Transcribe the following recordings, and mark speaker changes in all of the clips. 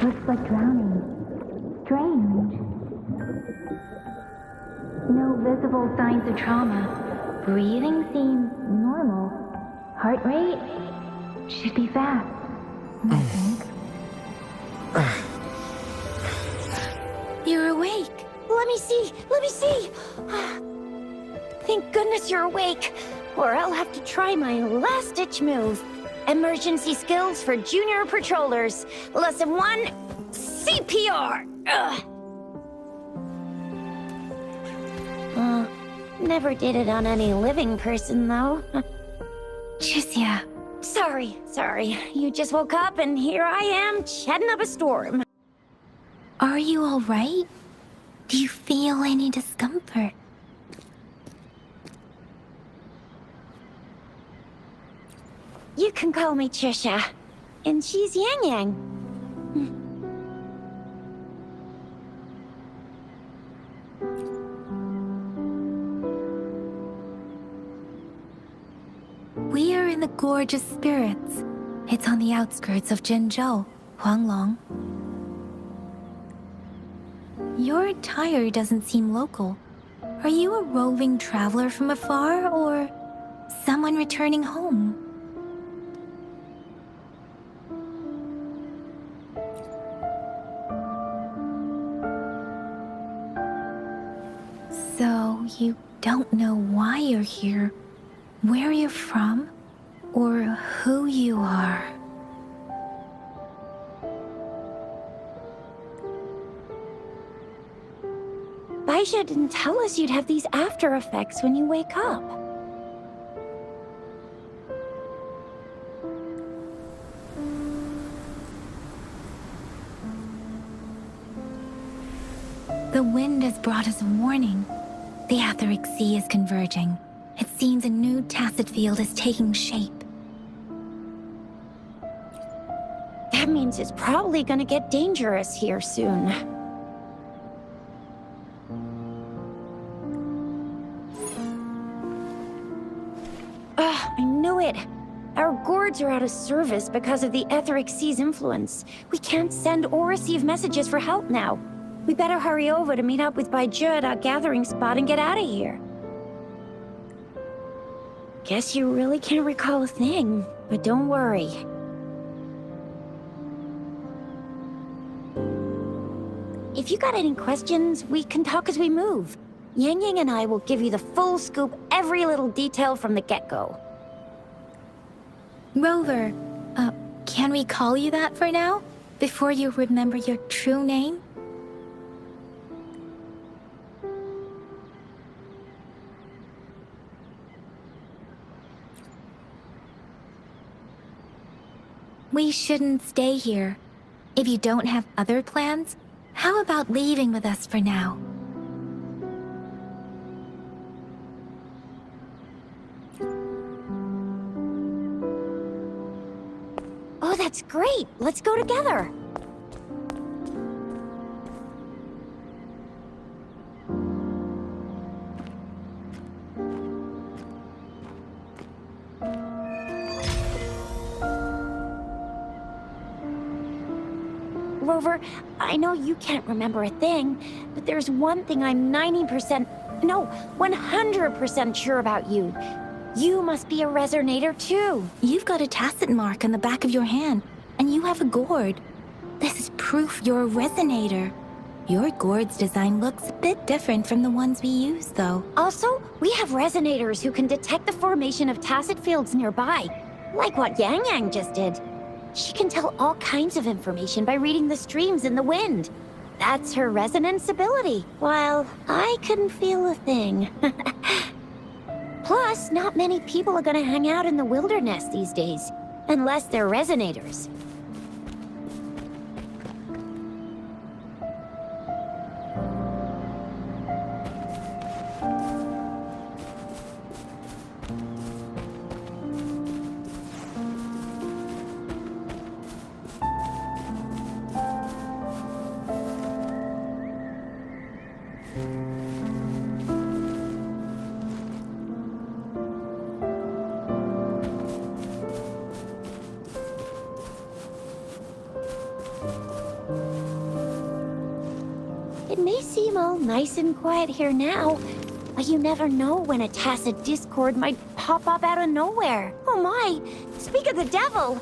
Speaker 1: Looks like drowning. Strange. No visible signs of trauma. Breathing seems normal. Heart rate should be fast, I think.
Speaker 2: You're awake. Let me see. Let me see. Thank goodness you're awake, or I'll have to try my last-ditch move. Emergency skills for junior patrollers. Lesson 1, CPR. Never did it on any living person, though.
Speaker 1: Tricia.
Speaker 2: Sorry. You just woke up, and here I am, chatting up a storm.
Speaker 1: Are you all right? Do you feel any discomfort?
Speaker 2: You can call me Trisha, and she's Yang Yang.
Speaker 1: We are in the Gorge of Spirits. It's on the outskirts of Zhenzhou, Huanglong. Your attire doesn't seem local. Are you a roving traveler from afar, or someone returning home? So, you don't know why you're here, where you're from, or who you are.
Speaker 2: Baisha didn't tell us you'd have these after effects when you wake up.
Speaker 1: The wind has brought us a warning. The Etheric Sea is converging. It seems a new tacit field is taking shape.
Speaker 2: That means it's probably gonna get dangerous here soon. I knew it! Our gourds are out of service because of the Etheric Sea's influence. We can't send or receive messages for help now. We better hurry over to meet up with Baizhi at our gathering spot and get out of here. Guess you really can't recall a thing, but don't worry. If you got any questions, we can talk as we move. Yang Yang and I will give you the full scoop, every little detail from the get-go.
Speaker 1: Rover, can we call you that for now? Before you remember your true name? We shouldn't stay here. If you don't have other plans, how about leaving with us for now?
Speaker 2: Oh, that's great! Let's go together! Rover, I know you can't remember a thing, but there's one thing I'm 100% sure about you. You must be a resonator too.
Speaker 1: You've got a tacit mark on the back of your hand, and you have a gourd. This is proof you're a resonator. Your gourd's design looks a bit different from the ones we use, though.
Speaker 2: Also, we have resonators who can detect the formation of tacit fields nearby, like what Yang Yang just did. She can tell all kinds of information by reading the streams in the wind. That's her resonance ability, while I couldn't feel a thing. Plus, not many people are gonna hang out in the wilderness these days, unless they're resonators. It may seem all nice and quiet here now, but you never know when a tacit discord might pop up out of nowhere. Oh my! Speak of the devil!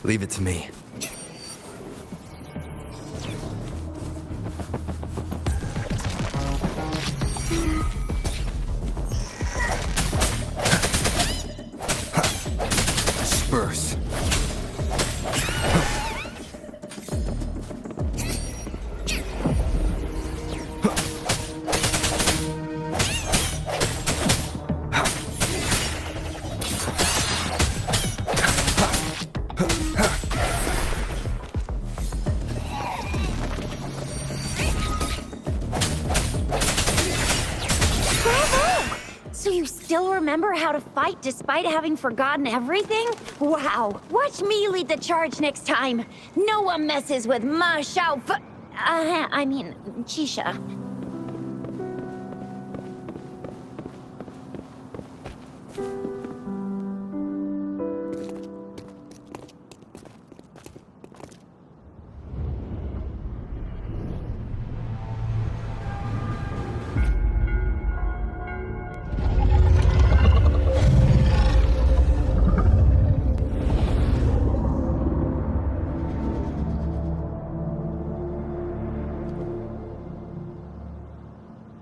Speaker 3: Leave it to me. Disperse.
Speaker 2: Remember how to fight despite having forgotten everything? Wow! Watch me lead the charge next time! No one messes with my Chisha.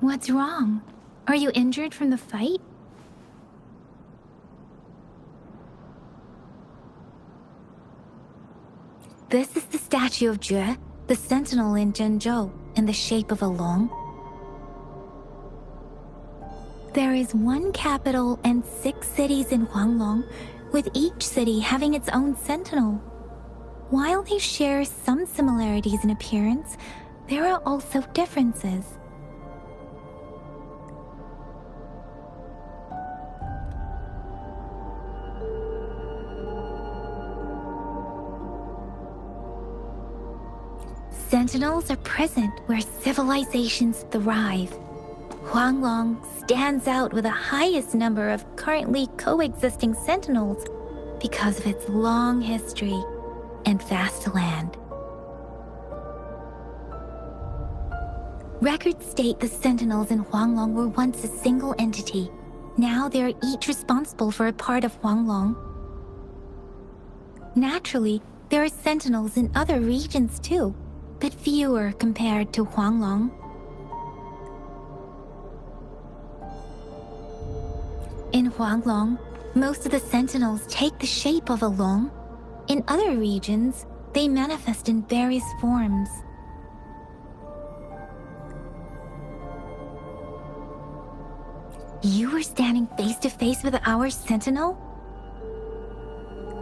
Speaker 1: What's wrong? Are you injured from the fight? This is the statue of Jue, the sentinel in Zhenzhou, in the shape of a long. There is one capital and 6 cities in Huanglong, with each city having its own sentinel. While they share some similarities in appearance, there are also differences. Sentinels are present where civilizations thrive. Huanglong stands out with the highest number of currently coexisting sentinels because of its long history and vast land. Records state the sentinels in Huanglong were once a single entity. Now they are each responsible for a part of Huanglong. Naturally, there are sentinels in other regions too, but fewer compared to Huanglong. In Huanglong, Most of the sentinels take the shape of a long. In other regions, they manifest in various forms. You were standing face to face with our sentinel?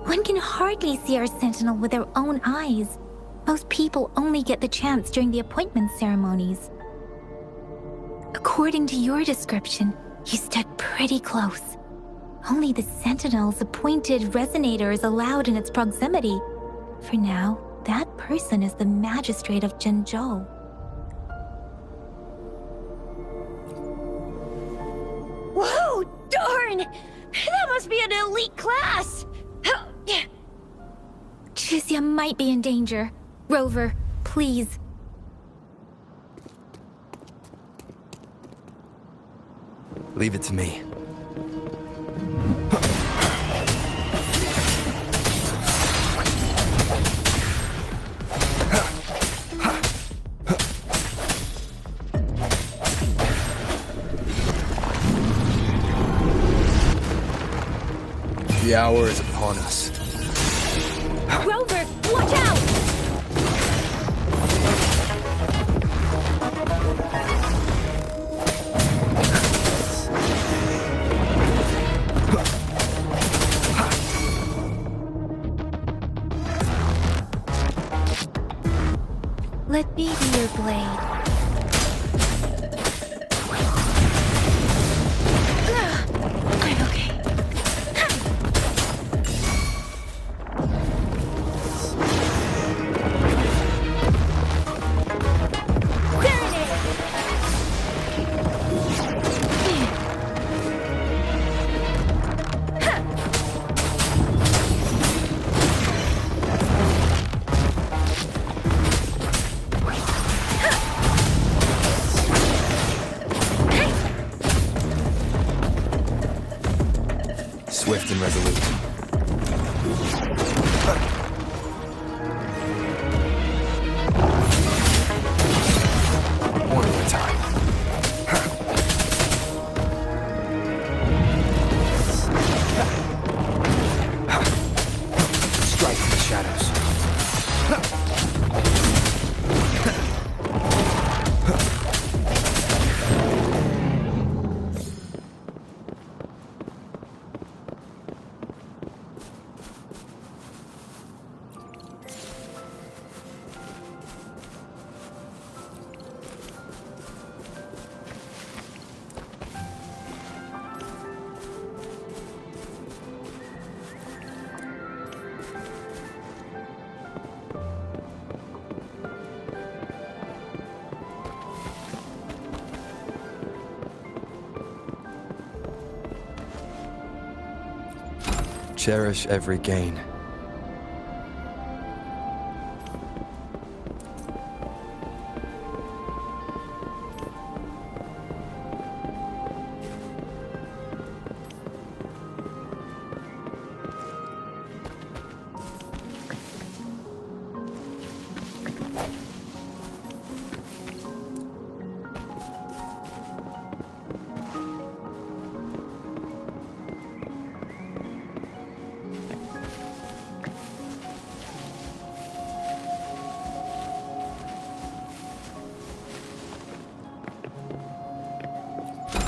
Speaker 1: One can hardly see our sentinel with their own eyes. Most people only get the chance during the appointment ceremonies. According to your description, you stood pretty close. Only the sentinel's appointed resonator is allowed in its proximity. For now, that person is the magistrate of Zhenzhou.
Speaker 2: Whoa, darn! That must be an elite class!
Speaker 1: Chixia might be in danger. Rover, please.
Speaker 3: Leave it to me. The hour is upon us.
Speaker 2: Rover, watch out!
Speaker 1: Let me be your blade. I'm okay.
Speaker 2: There it is!
Speaker 3: Swift and resolute. One at a time. Strike in the shadows. Cherish every gain.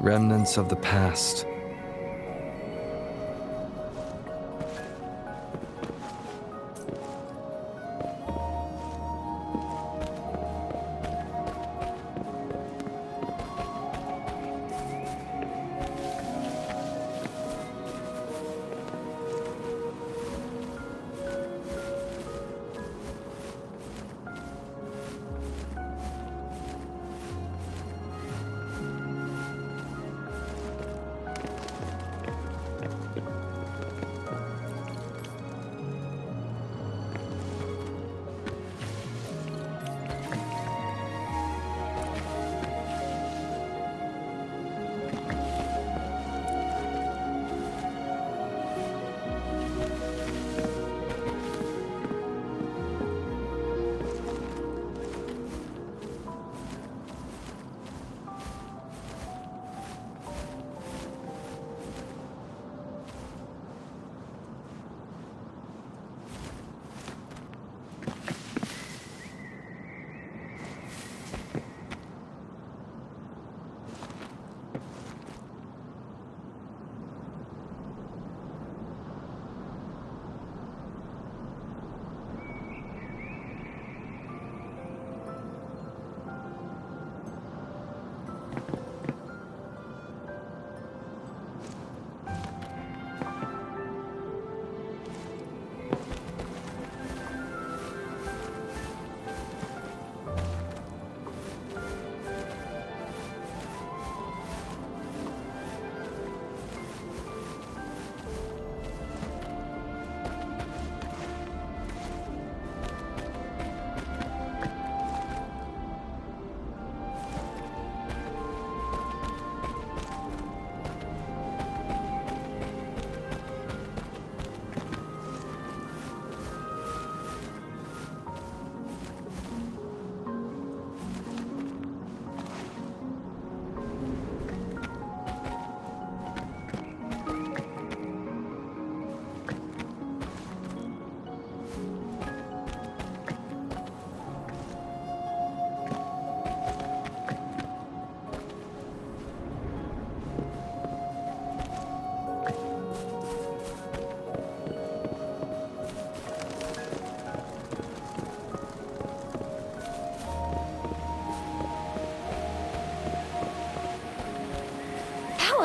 Speaker 3: Remnants of the past.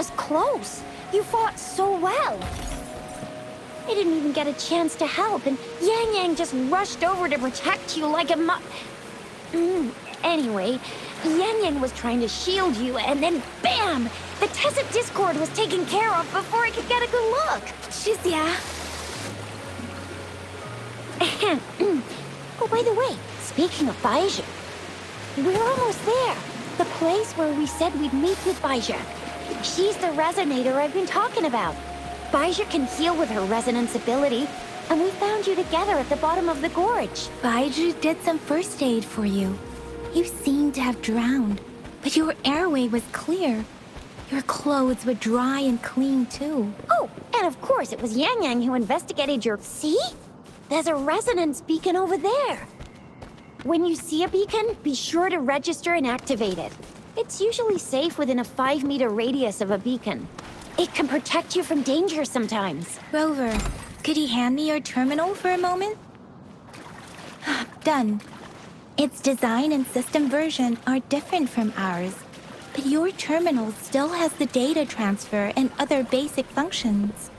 Speaker 2: was close. You fought so well. I didn't even get a chance to help, and Yang Yang just rushed over to protect you like a Anyway, Yang Yang was trying to shield you, and then BAM! The Tacit Discord was taken care of before I could get a good look.
Speaker 1: Shizia.
Speaker 2: Oh, by the way, speaking of Baizha, we're almost there. The place where we said we'd meet with Baizha. She's the resonator I've been talking about. Baizha can heal with her resonance ability, and we found you together at the bottom of the gorge.
Speaker 1: Baiju did some first aid for you. You seemed to have drowned, but your airway was clear. Your clothes were dry and clean, too.
Speaker 2: Oh, and of course it was Yang Yang who investigated your... See? There's a resonance beacon over there. When you see a beacon, be sure to register and activate it. It's usually safe within a 5-meter radius of a beacon. It can protect you from danger sometimes.
Speaker 1: Rover, could you hand me your terminal for a moment? Done. Its design and system version are different from ours, but your terminal still has the data transfer and other basic functions.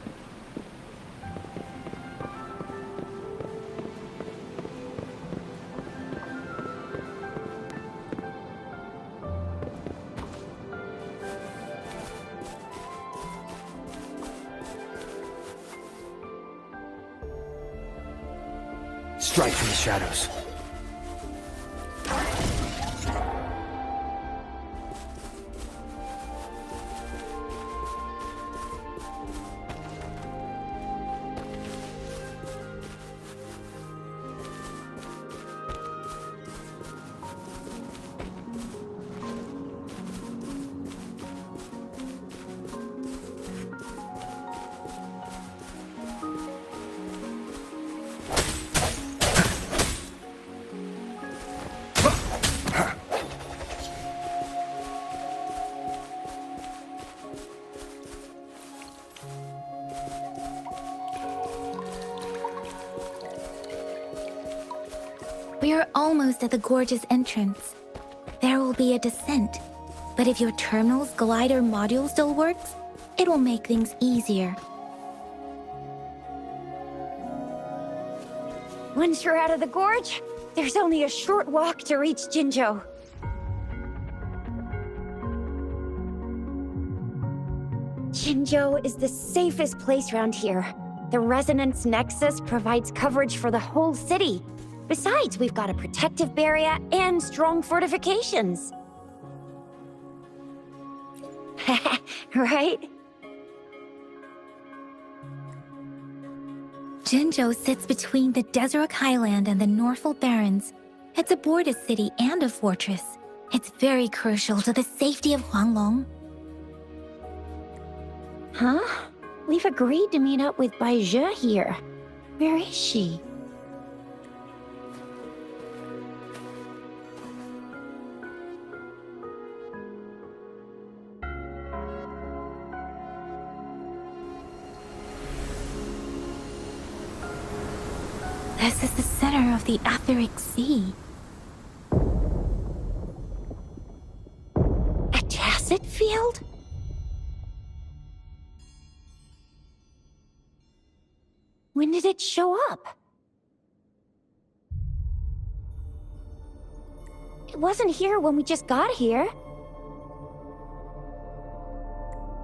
Speaker 3: Strike from the shadows.
Speaker 1: We are almost at the gorge's entrance. There will be a descent, but if your terminal's glider module still works, it will make things easier.
Speaker 2: Once you're out of the gorge, there's only a short walk to reach Jinzhou. Jinzhou is the safest place around here. The Resonance Nexus provides coverage for the whole city. Besides, we've got a protective barrier and strong fortifications. Right?
Speaker 1: Jinzhou sits between the Desert Highland and the Norfolk Barrens. It's a border city and a fortress. It's very crucial to the safety of Huanglong.
Speaker 2: Huh? We've agreed to meet up with Baizha here. Where is she?
Speaker 1: This is the center of the Etheric Sea.
Speaker 2: A tacit field? When did it show up? It wasn't here when we just got here.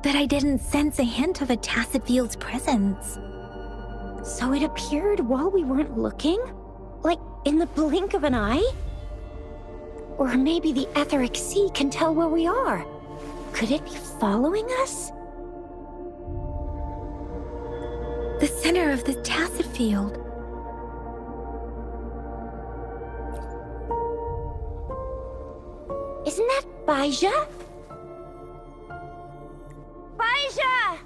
Speaker 1: But I didn't sense a hint of a tacit field's presence.
Speaker 2: So it appeared while we weren't looking? Like, in the blink of an eye? Or maybe the Etheric Sea can tell where we are. Could it be following us?
Speaker 1: The center of the tacit field.
Speaker 2: Isn't that Baizha? Baizha!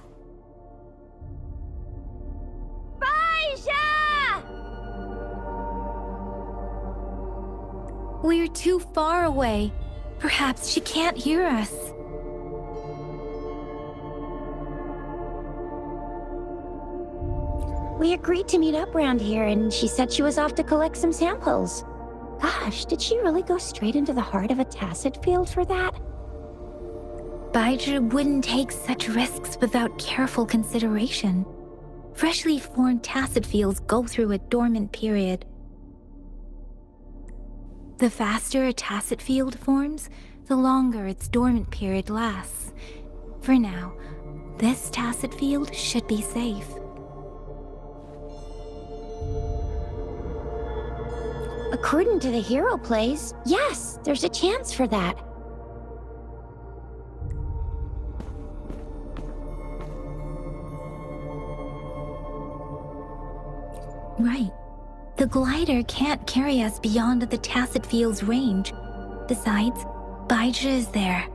Speaker 1: We're too far away. Perhaps she can't hear us.
Speaker 2: We agreed to meet up around here, and she said she was off to collect some samples. Gosh, did she really go straight into the heart of a tacit field for that?
Speaker 1: Baizhi wouldn't take such risks without careful consideration. Freshly formed tacit fields go through a dormant period. The faster a tacit field forms, the longer its dormant period lasts. For now, this tacit field should be safe.
Speaker 2: According to the hero plays, yes, there's a chance for that.
Speaker 1: Right. The glider can't carry us beyond the tacit field's range. Besides, Baizhi is there.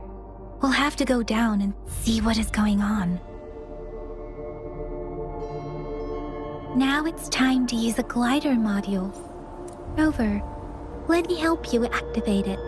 Speaker 1: We'll have to go down and see what is going on. Now it's time to use a glider module. Rover, let me help you activate it.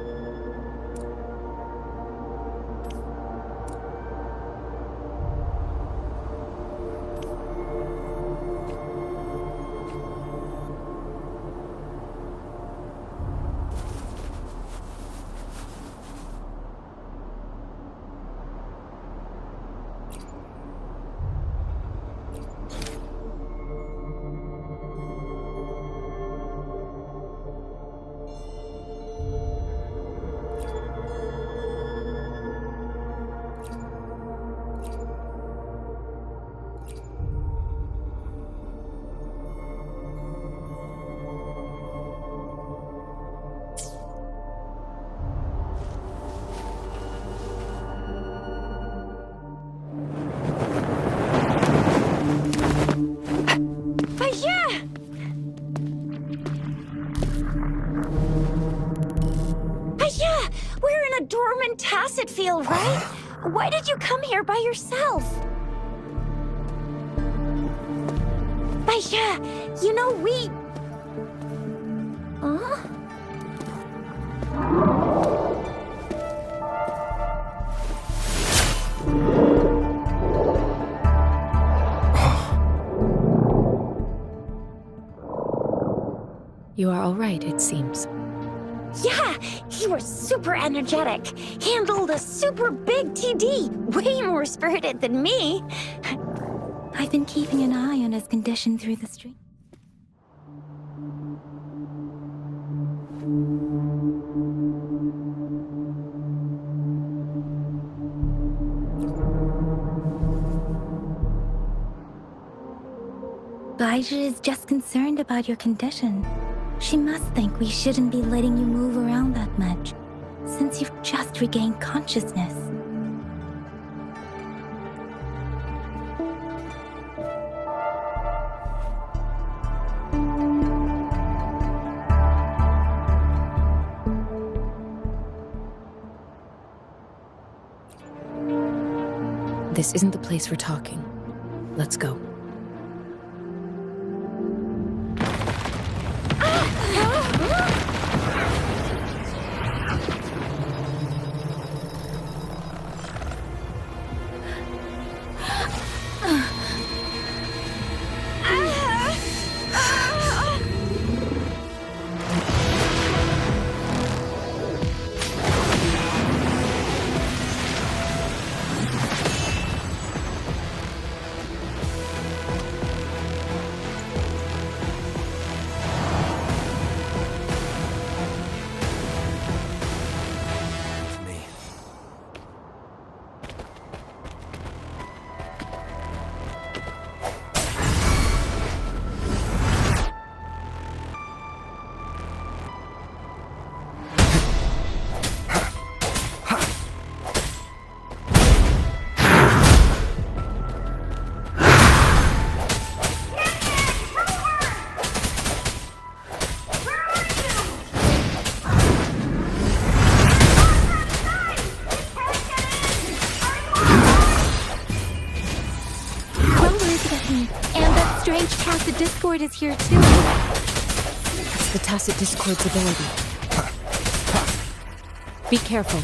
Speaker 2: Tacit field, right? Why did you come here by yourself? Baizhi, you know we... Huh?
Speaker 4: You are all right, it seems.
Speaker 2: Yeah, you were super energetic. Handled a super big TD. Way more spirited than me.
Speaker 1: I've been keeping an eye on his condition through the stream. Baizhi is just concerned about your condition. She must think we shouldn't be letting you move around that much, since you've just regained consciousness.
Speaker 4: This isn't the place for talking. Let's go.
Speaker 1: Tacit Discord is here too.
Speaker 4: It's the Tacit Discord's ability. Be careful.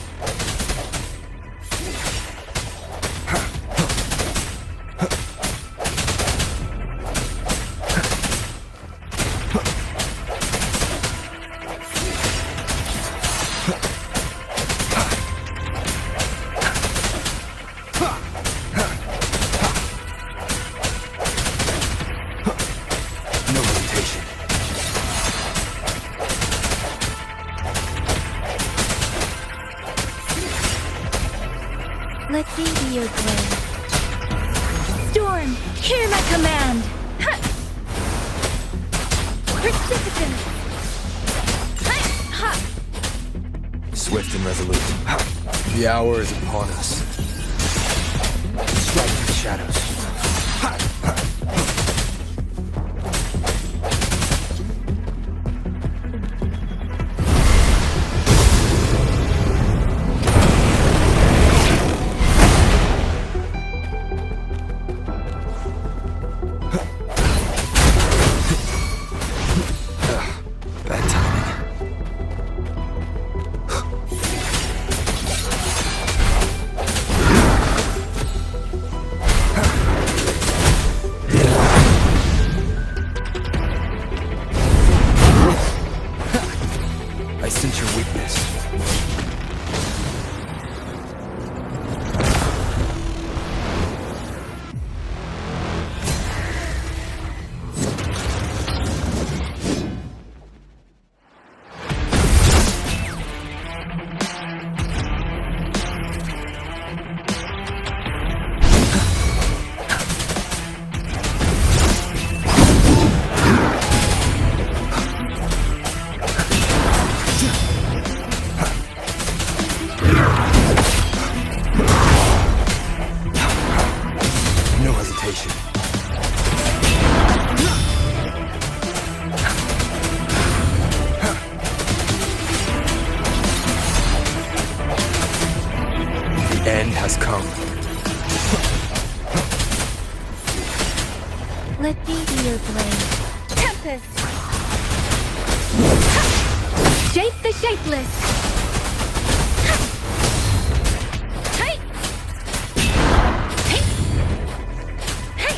Speaker 1: your blade. Storm, hear my command! Ha! Precipitant! Ha!
Speaker 3: Swift and resolute. The hour is upon us. Strike the shadows. Bad timing. I sense your weakness. No hesitation. The end has come.
Speaker 1: Let me be your blade. Tempest! Shape the shapeless! Hey! Hey! Hey!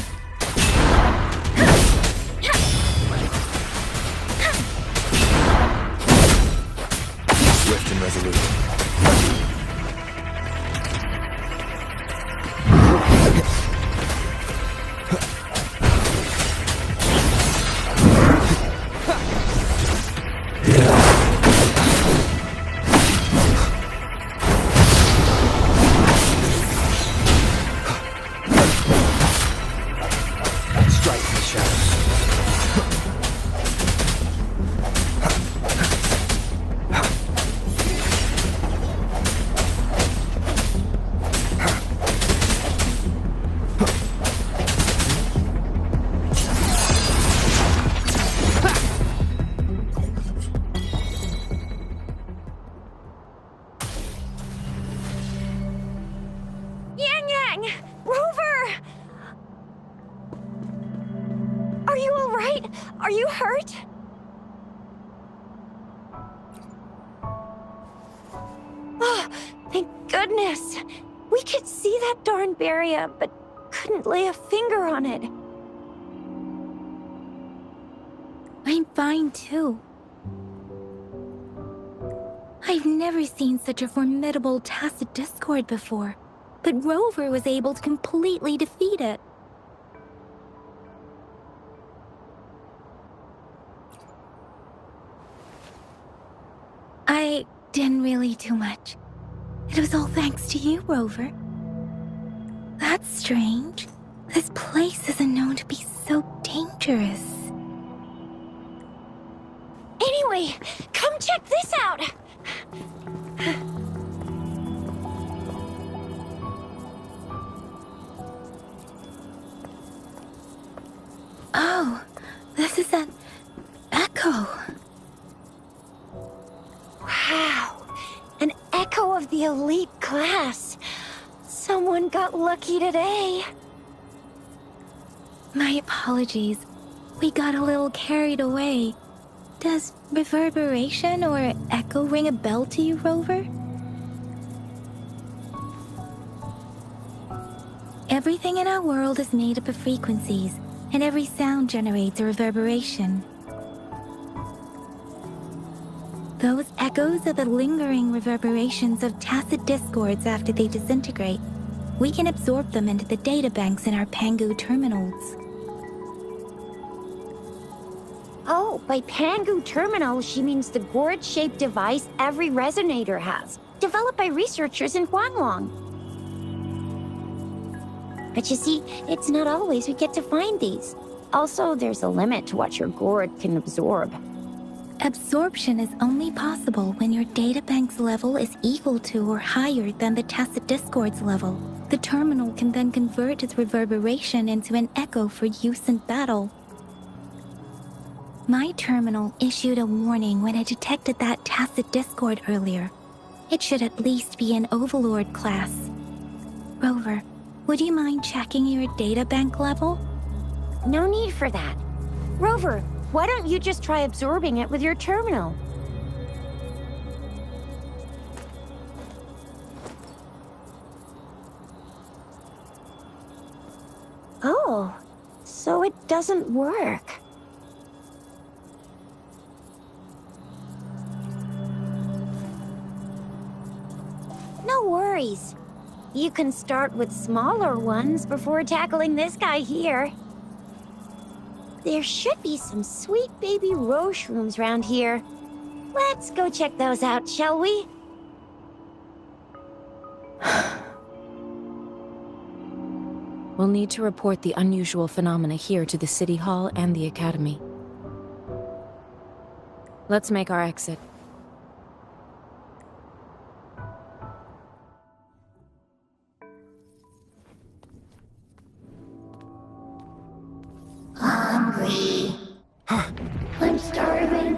Speaker 3: Swift and resolute. Strike the shadows.
Speaker 2: Yang Yang! Rover! Are you alright? Are you hurt? Oh, thank goodness. We could see that darn barrier, but couldn't lay a finger on it.
Speaker 1: I'm fine too. I've never seen such a formidable tacit discord before, but Rover was able to completely defeat it. I didn't really do much. It was all thanks to you, Rover. That's strange. This place isn't known to be so dangerous.
Speaker 2: Anyway, come check this out!
Speaker 1: Oh, this is an echo.
Speaker 2: Wow, an echo of the elite class. Someone got lucky today.
Speaker 1: My apologies. We got a little carried away. Does reverberation or echo ring a bell to you, Rover? Everything in our world is made up of frequencies, and every sound generates a reverberation. Those echoes are the lingering reverberations of tacit discords after they disintegrate. We can absorb them into the databanks in our Pangu terminals.
Speaker 2: Oh, by Pangu terminal, she means the gourd-shaped device every resonator has, developed by researchers in Huanglong. But you see, it's not always we get to find these. Also, there's a limit to what your gourd can absorb.
Speaker 1: Absorption is only possible when your databank's level is equal to or higher than the tacit discord's level. The terminal can then convert its reverberation into an echo for use in battle. My terminal issued a warning when it detected that tacit discord earlier. It should at least be an Overlord class. Rover, would you mind checking your databank level?
Speaker 2: No need for that. Rover, why don't you just try absorbing it with your terminal? Oh, so it doesn't work. No worries. You can start with smaller ones before tackling this guy here. There should be some sweet baby roche rooms around here. Let's go check those out, shall we?
Speaker 4: We'll need to report the unusual phenomena here to the City Hall and the Academy. Let's make our exit.
Speaker 2: Hungry. I'm starving.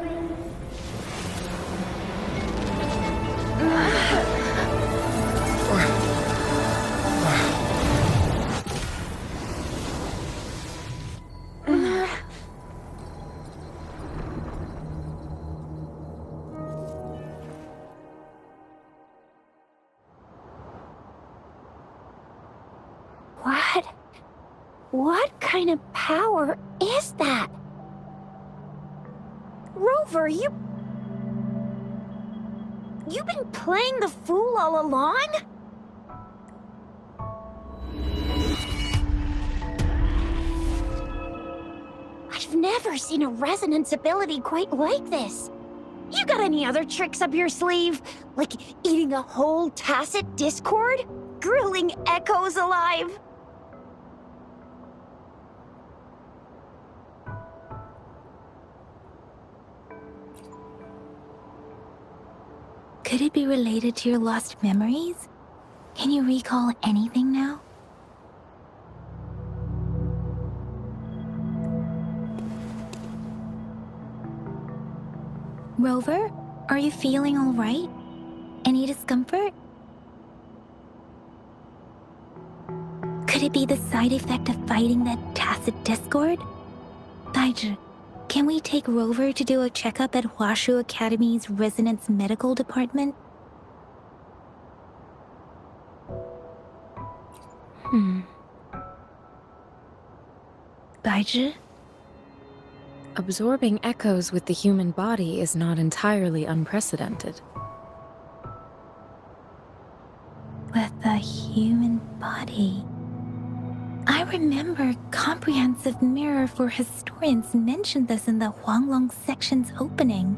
Speaker 2: What kind of power is that? Rover, you've been playing the fool all along? I've never seen a resonance ability quite like this. You got any other tricks up your sleeve? Like eating a whole tacit discord? Grilling echoes alive?
Speaker 1: Could it be related to your lost memories? Can you recall anything now? Rover, are you feeling all right? Any discomfort? Could it be the side effect of fighting that tacit discord? Baiju, can we take Rover to do a checkup at Hwashu Academy's Resonance Medical Department? Baiju?
Speaker 4: Absorbing echoes with the human body is not entirely unprecedented.
Speaker 1: With the human body. I remember Comprehensive Mirror for Historians mentioned this in the Huanglong section's opening.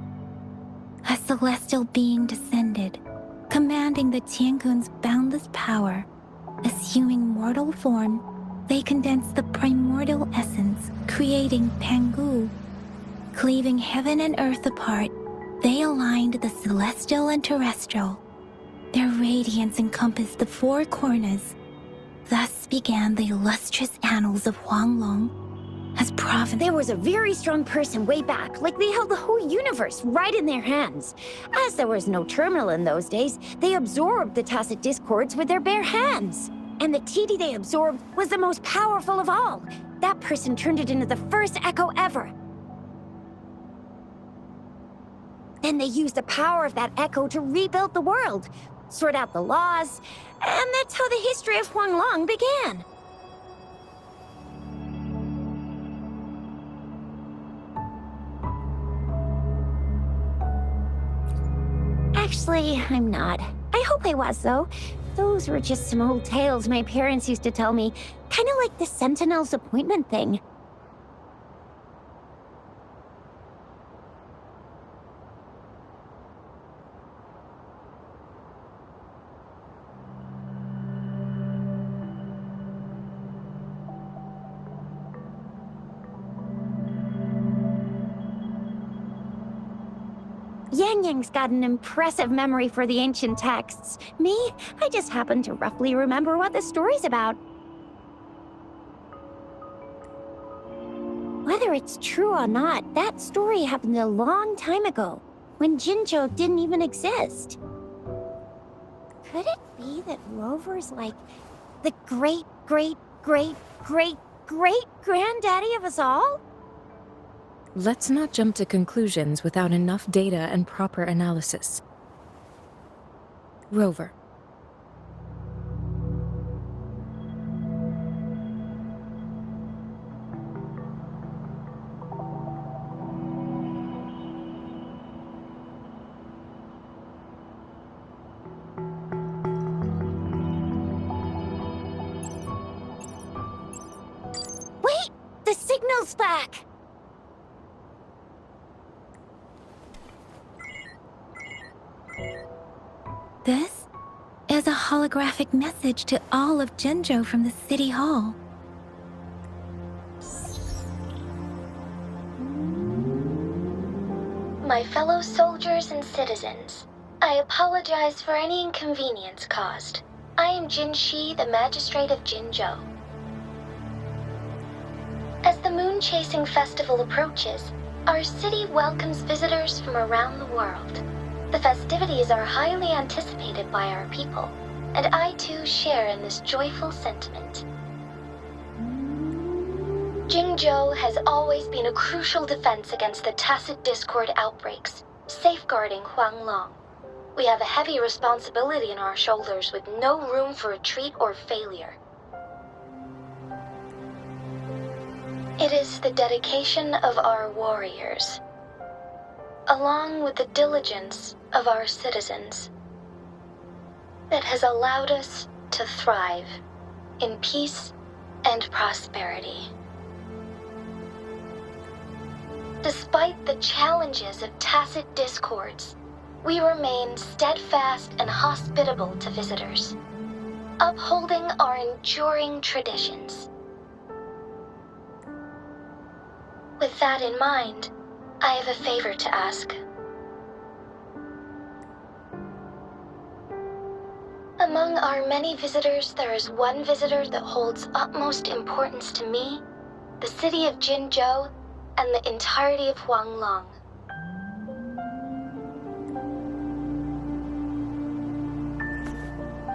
Speaker 1: A celestial being descended, commanding the Tiankun's boundless power. Assuming mortal form, they condensed the primordial essence, creating Pangu. Cleaving heaven and earth apart, they aligned the celestial and terrestrial. Their radiance encompassed the four corners. Thus began the illustrious annals of Huanglong as province.
Speaker 2: There was a very strong person way back, like they held the whole universe right in their hands. As there was no terminal in those days, they absorbed the tacit discords with their bare hands. And the TD they absorbed was the most powerful of all. That person turned it into the first echo ever. Then they used the power of that echo to rebuild the world, sort out the laws, and that's how the history of Huanglong began. Actually, I'm not. I hope I was, though. Those were just some old tales my parents used to tell me, kind of like the Sentinel's appointment thing. Yang Yang's got an impressive memory for the ancient texts. Me, I just happen to roughly remember what the story's about. Whether it's true or not, that story happened a long time ago, when Jinzhou didn't even exist. Could it be that Rover's like the great-great-great-great-great-granddaddy of us all?
Speaker 4: Let's not jump to conclusions without enough data and proper analysis. Rover.
Speaker 2: Wait! The signal's back!
Speaker 1: This is a holographic message to all of Jinzhou from the City Hall.
Speaker 5: My fellow soldiers and citizens, I apologize for any inconvenience caused. I am Jin Shi, the Magistrate of Jinzhou. As the Moon-Chasing Festival approaches, our city welcomes visitors from around the world. The festivities are highly anticipated by our people, and I too share in this joyful sentiment. Jinzhou has always been a crucial defense against the tacit discord outbreaks, safeguarding Huanglong. We have a heavy responsibility on our shoulders with no room for retreat or failure. It is the dedication of our warriors, along with the diligence of our citizens, that has allowed us to thrive in peace and prosperity. Despite the challenges of tacit discords, we remain steadfast and hospitable to visitors, upholding our enduring traditions. With that in mind, I have a favor to ask. Among our many visitors, there is one visitor that holds utmost importance to me, the city of Jinzhou, and the entirety of Huanglong.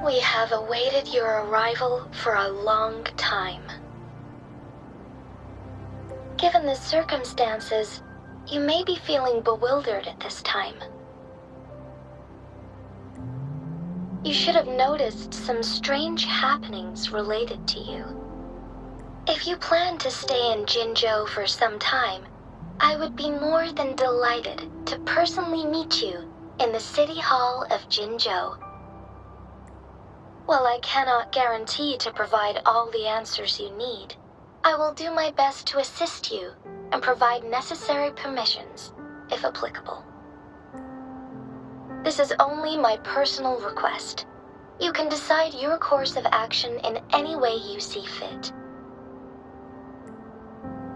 Speaker 5: We have awaited your arrival for a long time. Given the circumstances, you may be feeling bewildered at this time. You should have noticed some strange happenings related to you. If you plan to stay in Jinzhou for some time, I would be more than delighted to personally meet you in the City Hall of Jinzhou. While I cannot guarantee to provide all the answers you need, I will do my best to assist you and provide necessary permissions, if applicable. This is only my personal request. You can decide your course of action in any way you see fit.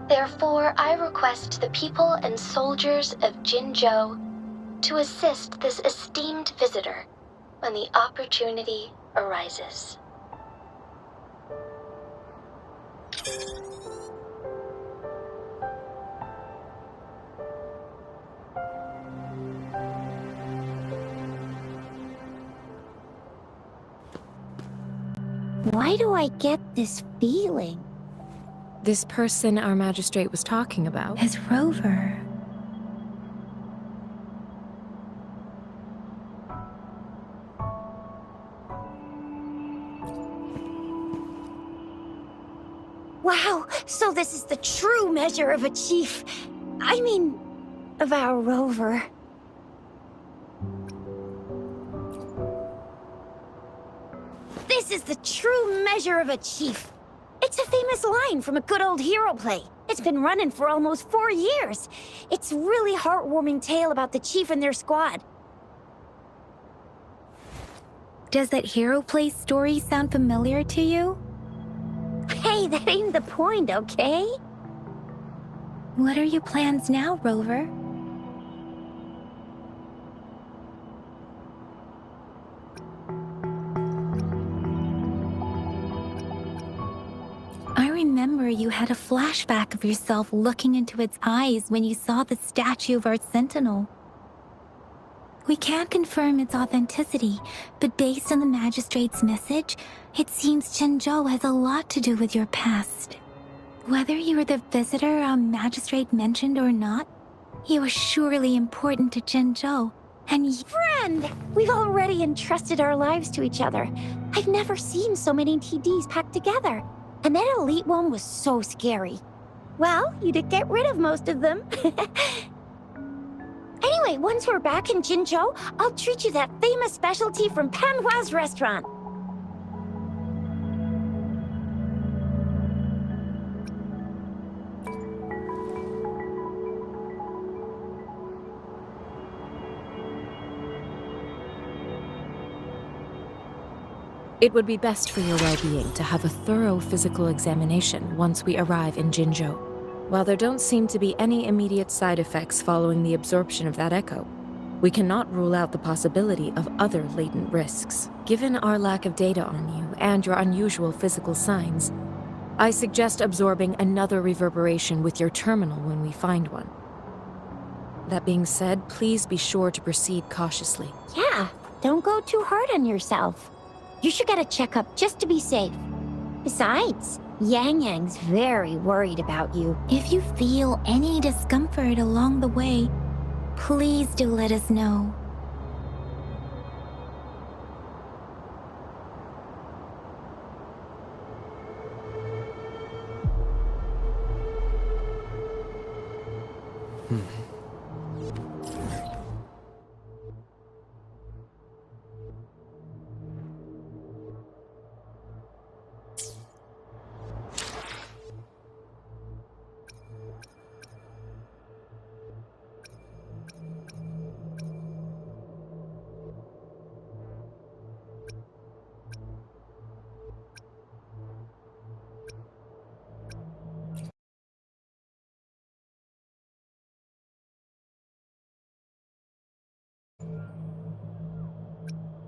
Speaker 5: Therefore, I request the people and soldiers of Jinzhou to assist this esteemed visitor when the opportunity arises.
Speaker 2: Why do I get this feeling?
Speaker 4: This person our magistrate was talking about.
Speaker 1: As Rover.
Speaker 2: Wow, so this is the true measure of a chief. I mean, of our Rover. This is the true measure of a chief. It's a famous line from a good old hero play. It's been running for almost 4 years. It's a really heartwarming tale about the chief and their squad.
Speaker 1: Does that hero play story sound familiar to you?
Speaker 2: Hey, that ain't the point, okay?
Speaker 1: What are your plans now, Rover? you had a flashback of yourself looking into its eyes when you saw the statue of our sentinel. We can't confirm its authenticity, but based on the magistrate's message, it seems Zhenzhou has a lot to do with your past. Whether you were the visitor our magistrate mentioned or not, you are surely important to Zhenzhou, and
Speaker 2: Friend! We've already entrusted our lives to each other. I've never seen so many TDs packed together. And that elite one was so scary. Well, you did get rid of most of them. Anyway, once we're back in Jinzhou, I'll treat you that famous specialty from Panhua's restaurant.
Speaker 4: It would be best for your well-being to have a thorough physical examination once we arrive in Jinzhou. While there don't seem to be any immediate side effects following the absorption of that echo, we cannot rule out the possibility of other latent risks. Given our lack of data on you and your unusual physical signs, I suggest absorbing another reverberation with your terminal when we find one. That being said, please be sure to proceed cautiously.
Speaker 2: Yeah, don't go too hard on yourself. You should get a checkup just to be safe. Besides, Yang Yang's very worried about you.
Speaker 1: if you feel any discomfort along the way, please do let us know.